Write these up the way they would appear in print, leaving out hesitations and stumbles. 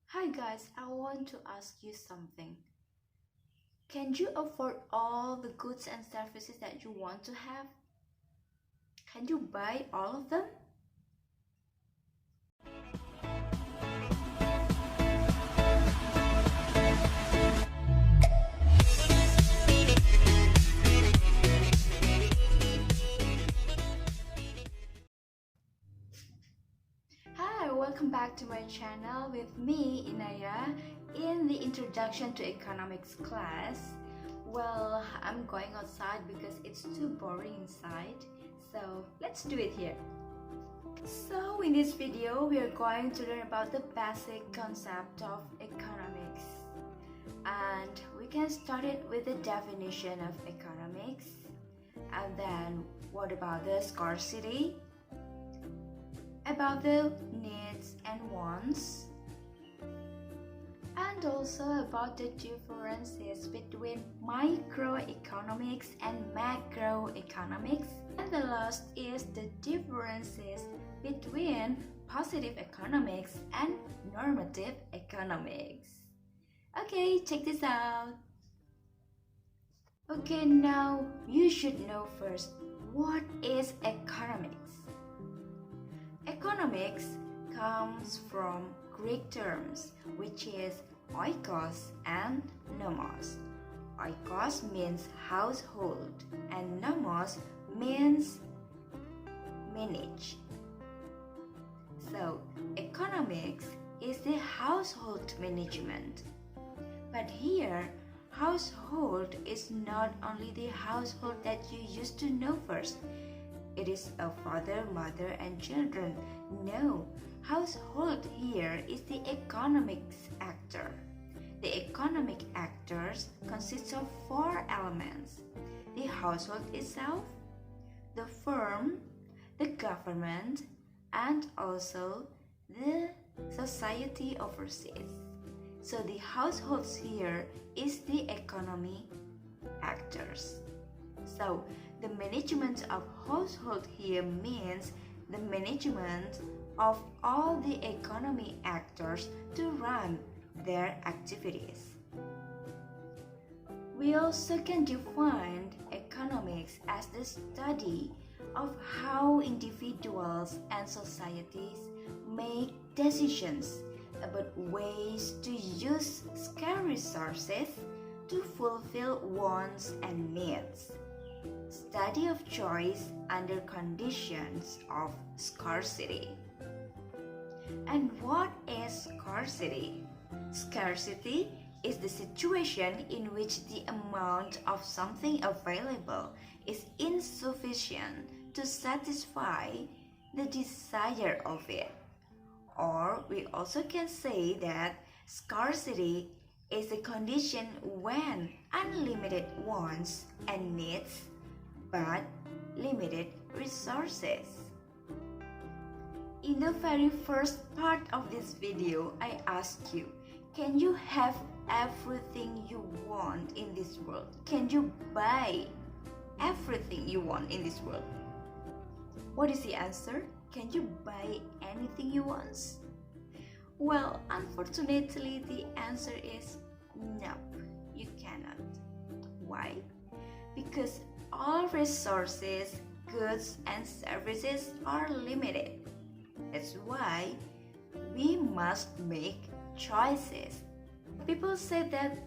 Hi guys, I want to ask you something. Can you afford all the goods and services that you want to have? Can you buy all of them? Hi, welcome back to my channel with me, Inaya, in the introduction to economics class. Well, I'm going outside because it's too boring inside, so let's do it here. So in this video, we are going to learn about the basic concept of economics. And we can start it with the definition of economics. And then what about the scarcity? About the needs and wants, and also about the differences between microeconomics and macroeconomics, and the last is the differences between positive economics and normative economics. Okay, check this out. Okay, now you should know first, what is economics? Economics comes from Greek terms, which is oikos and nomos. Oikos means household and nomos means manage. So, economics is the household management. But here, household is not only the household that you used to know first. It is a father, mother, and children. No, household here is the economics actor. The economic actors consist of 4 elements: the household itself, the firm, the government, and also the society overseas. So the households here is the economy actors. So the management of household here means the management of all the economy actors to run their activities. We also can define economics as the study of how individuals and societies make decisions about ways to use scarce resources to fulfill wants and needs. Study of choice under conditions of scarcity. And what is scarcity? Scarcity is the situation in which the amount of something available is insufficient to satisfy the desire of it. Or we also can say that scarcity is a condition when unlimited wants and needs but limited resources. In the very first part of this video, I asked you, can you have everything you want in this world? Can you buy everything you want in this world? What is the answer? Can you buy anything you want? Well, unfortunately, the answer is no, you cannot. Why? Because all resources, goods, and services are limited. That's why we must make choices. People say that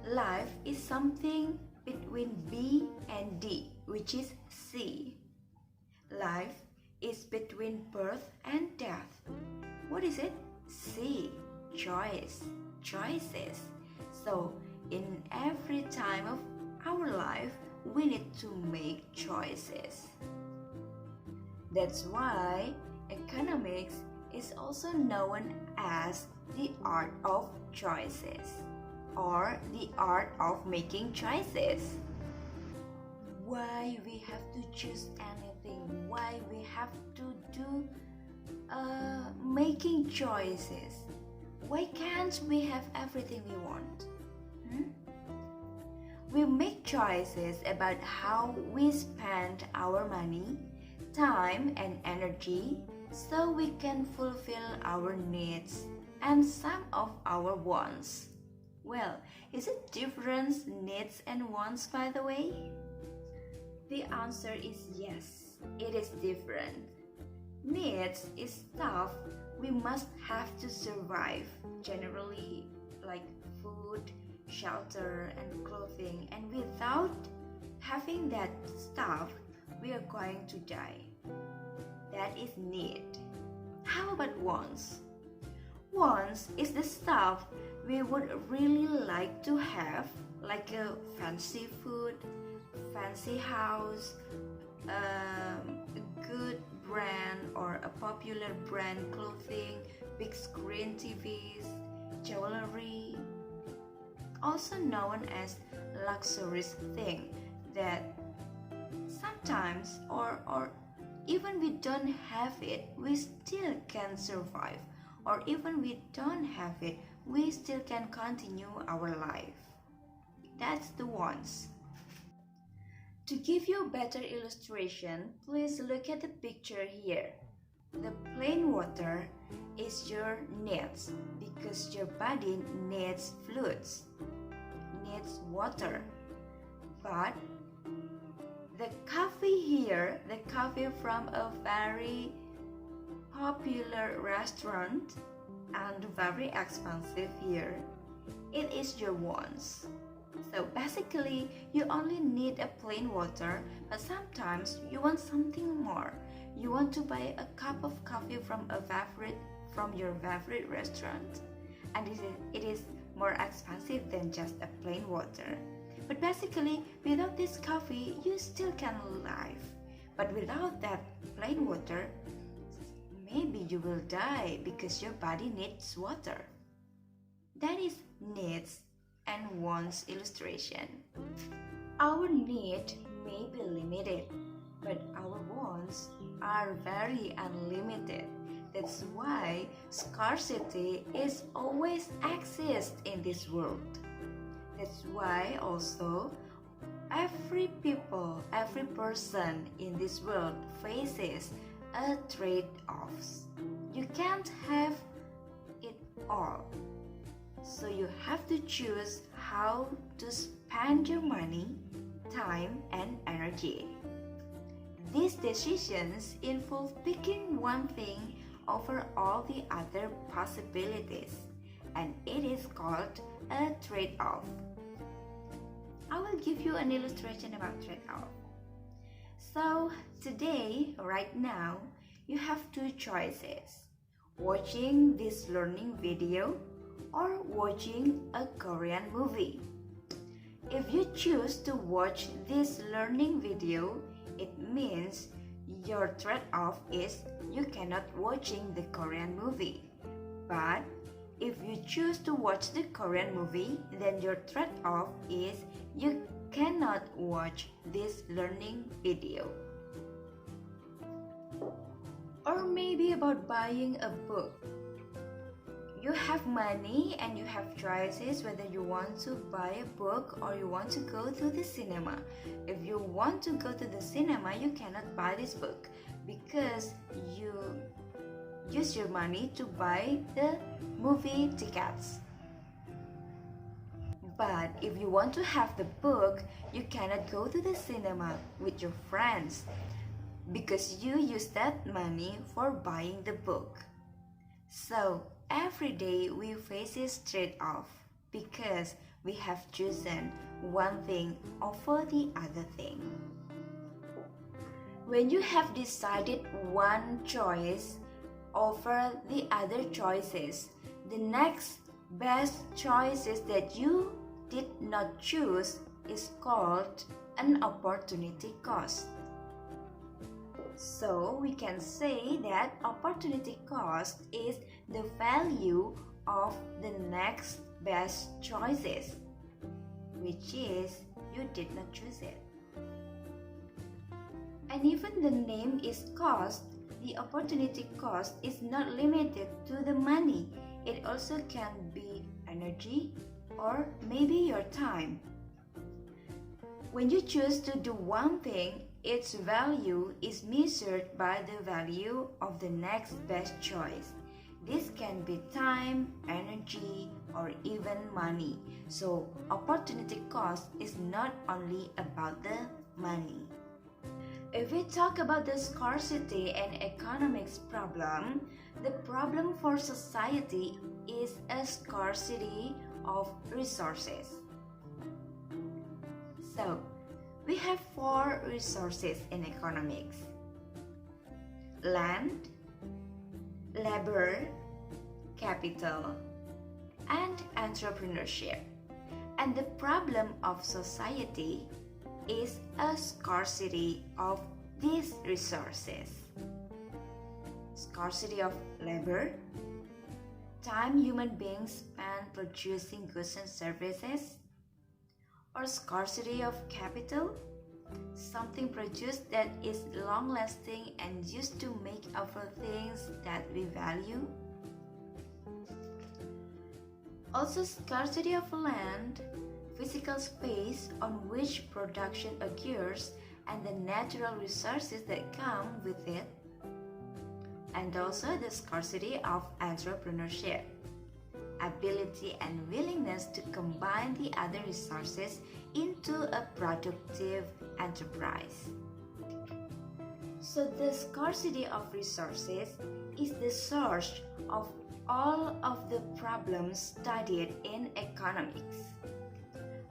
life is something between B and D, which is C. Life is between birth and death. What is it? C. Choice. Choices. So, in every time of our life, we need to make choices. That's why economics is also known as the art of choices or the art of making choices. Why we have to choose anything? Why we have to do making choices? Why can't we have everything we want? We make choices about how we spend our money, time, and energy so we can fulfill our needs and some of our wants. Well, is it different needs and wants, by the way? The answer is yes, it is different. Needs is stuff we must have to survive, generally like food, shelter, and clothing, and without having that stuff, we are going to die. That is need. How about wants? Wants is the stuff we would really like to have, like a fancy food, fancy house, a good brand or a popular brand clothing, big screen TVs, jewelry, also known as luxurious thing that sometimes or even we don't have it, we still can survive, or even we don't have it, we still can continue our life. That's the wants. To give you a better illustration, please look at the picture here. The plain water is your needs because your body needs fluids, needs water. But the coffee here, the coffee from a very popular restaurant and very expensive here, it is your wants. So basically, you only need a plain water, but sometimes you want something more. You want to buy a cup of coffee from your favorite restaurant, and it is more expensive than just a plain water. But basically, without this coffee, you still can live. But without that plain water, maybe you will die because your body needs water. That is needs and wants illustration. Our need may be limited, but our wants are very unlimited. That's why scarcity is always exist in this world. That's why also every person in this world faces a trade-offs. You can't have it all. So you have to choose how to spend your money, time, and energy. These decisions involve picking one thing over all the other possibilities, and it is called a trade-off. I will give you an illustration about trade-off. So today, right now, you have two choices: watching this learning video or watching a Korean movie. If you choose to watch this learning video, it means your trade-off is you cannot watching the Korean movie. But if you choose to watch the Korean movie, then your trade-off is you cannot watch this learning video. Or maybe about buying a book. You have money and you have choices whether you want to buy a book or you want to go to the cinema. If you want to go to the cinema, you cannot buy this book because you use your money to buy the movie tickets. But if you want to have the book, you cannot go to the cinema with your friends because you use that money for buying the book. So every day we face this trade-off because we have chosen one thing over the other thing. When you have decided one choice over the other choices, the next best choices that you did not choose is called an opportunity cost. So we can say that opportunity cost is the value of the next best choices, which is you did not choose it. And even the name is cost, the opportunity cost is not limited to the money. It also can be energy or maybe your time. When you choose to do one thing, its value is measured by the value of the next best choice. This can be time, energy, or even money. So opportunity cost is not only about the money. If we talk about the scarcity and economics problem, the problem for society is a scarcity of resources. So, we have 4 resources in economics: land, labor, capital, and entrepreneurship. And the problem of society is a scarcity of these resources. Scarcity of labor, time human beings spend producing goods and services, or scarcity of capital, something produced that is long-lasting and used to make other things that we value. Also, scarcity of land, physical space on which production occurs and the natural resources that come with it. And also the scarcity of entrepreneurship, ability and willingness to combine the other resources into a productive enterprise. So the scarcity of resources is the source of all of the problems studied in economics.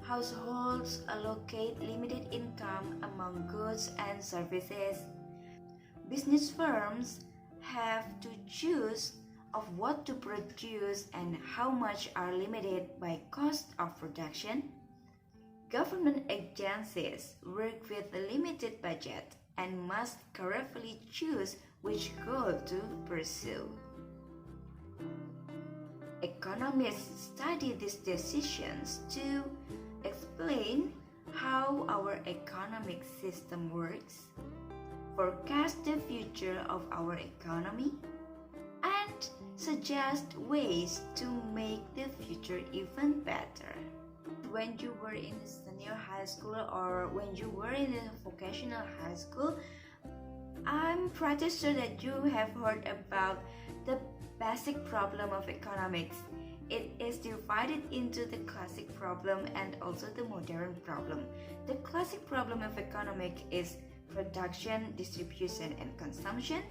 Households allocate limited income among goods and services. Business firms have to choose of what to produce and how much are limited by cost of production. Government agencies work with a limited budget and must carefully choose which goal to pursue. Economists study these decisions to explain how our economic system works, forecast the future of our economy, and suggest ways to make the future even better. When you were in senior high school or when you were in a vocational high school, I'm pretty sure that you have heard about the basic problem of economics. It is divided into the classic problem and also the modern problem. The classic problem of economics is production, distribution, and consumption.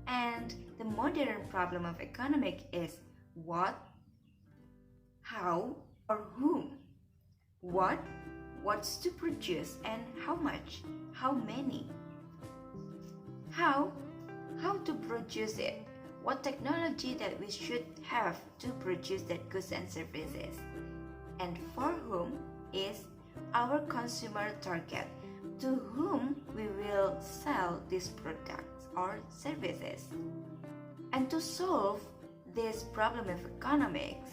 And the modern problem of economics is what, how, or whom. What's to produce and how much, how many. How to produce it. What technology that we should have to produce that goods and services, and for whom is our consumer target, to whom we will sell these products or services. And to solve this problem of economics,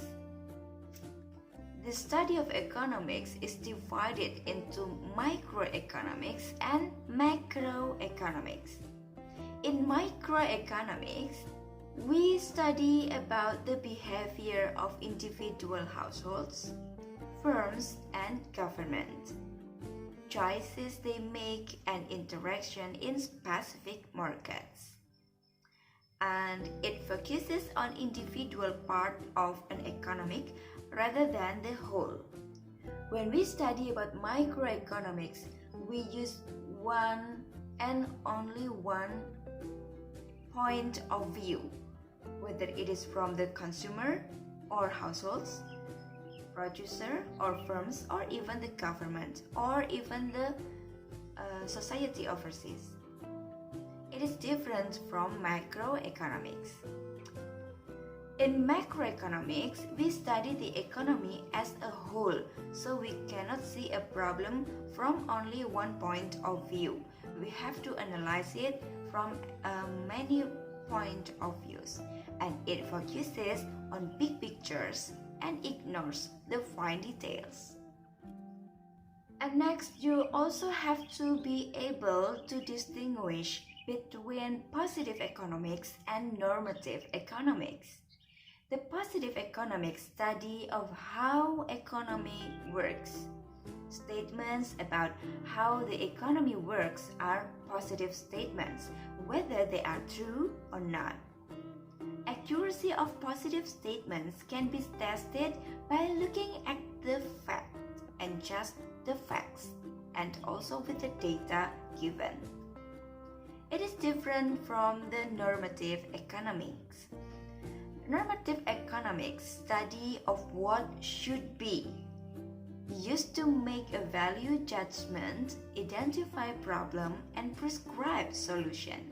the study of economics is divided into microeconomics and macroeconomics. In microeconomics, we study about the behavior of individual households, firms, and government, choices they make, and interaction in specific markets. And it focuses on individual part of an economic rather than the whole. When we study about microeconomics, we use one and only one point of view, whether it is from the consumer or households, producer or firms, or even the government, or even the society overseas. It is different from macroeconomics. In macroeconomics, we study the economy as a whole, so we cannot see a problem from only one point of view. We have to analyze it from many point of views, and it focuses on big pictures and ignores the fine details. And next, you also have to be able to distinguish between positive economics and normative economics. The positive economics study of how economy works. Statements about how the economy works are positive statements, whether they are true or not. Accuracy of positive statements can be tested by looking at the fact and just the facts, and also with the data given. It is different from the normative economics. Normative economics study of what should be, used to make a value judgment, identify problem, and prescribe solution.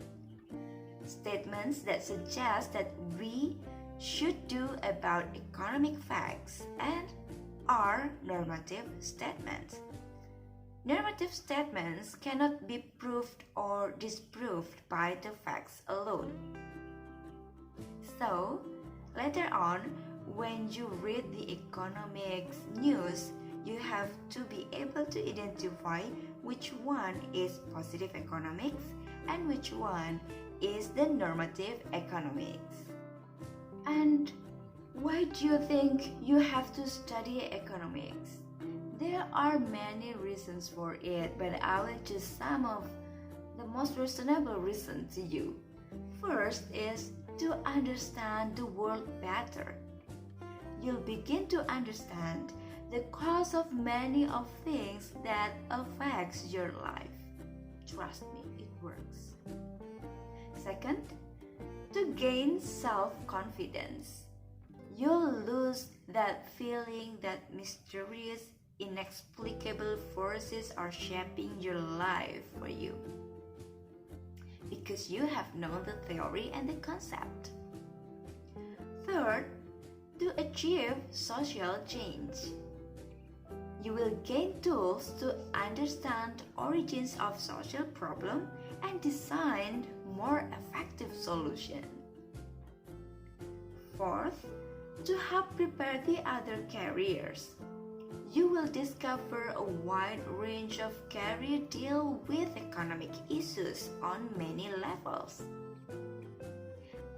Statements that suggest that we should do about economic facts and are normative statements. Normative statements cannot be proved or disproved by the facts alone. So, later on, when you read the economics news, you have to be able to identify which one is positive economics and which one is the normative economics. And why do you think you have to study economics? There are many reasons for it, but I will choose some of the most reasonable reasons to you. First is to understand the world better. You'll begin to understand the cause of many of things that affects your life. Trust me, it works. Second, to gain self-confidence. You'll lose that feeling that mysterious, inexplicable forces are shaping your life for you, because you have known the theory and the concept. Third, to achieve social change. You will gain tools to understand origins of social problem and design more effective solution. Fourth, to help prepare the other careers. You will discover a wide range of career deal with economic issues on many levels.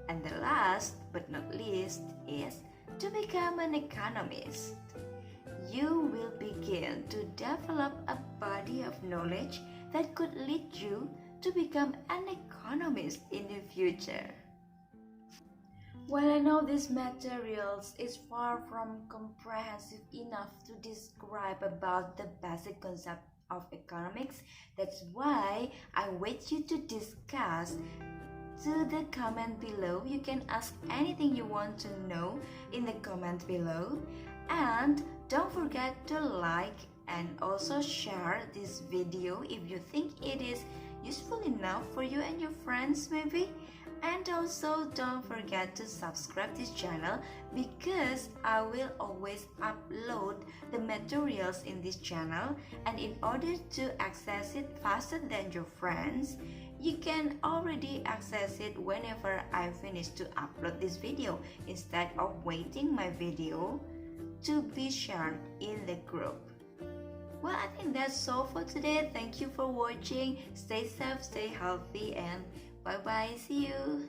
And the last but not least is to become an economist. You will begin to develop a body of knowledge that could lead you to become an economist in the future. While I know these materials is far from comprehensive enough to describe about the basic concept of economics, that's why I want you to discuss to the comment below. You can ask anything you want to know in the comment below, and don't forget to like and also share this video if you think it is useful enough for you and your friends maybe. And also don't forget to subscribe this channel, because I will always upload the materials in this channel, and in order to access it faster than your friends, you can already access it whenever I finish to upload this video, instead of waiting my video to be shared in the group. Well, I think that's all for today. Thank you for watching. Stay safe, stay healthy, and bye bye. See you.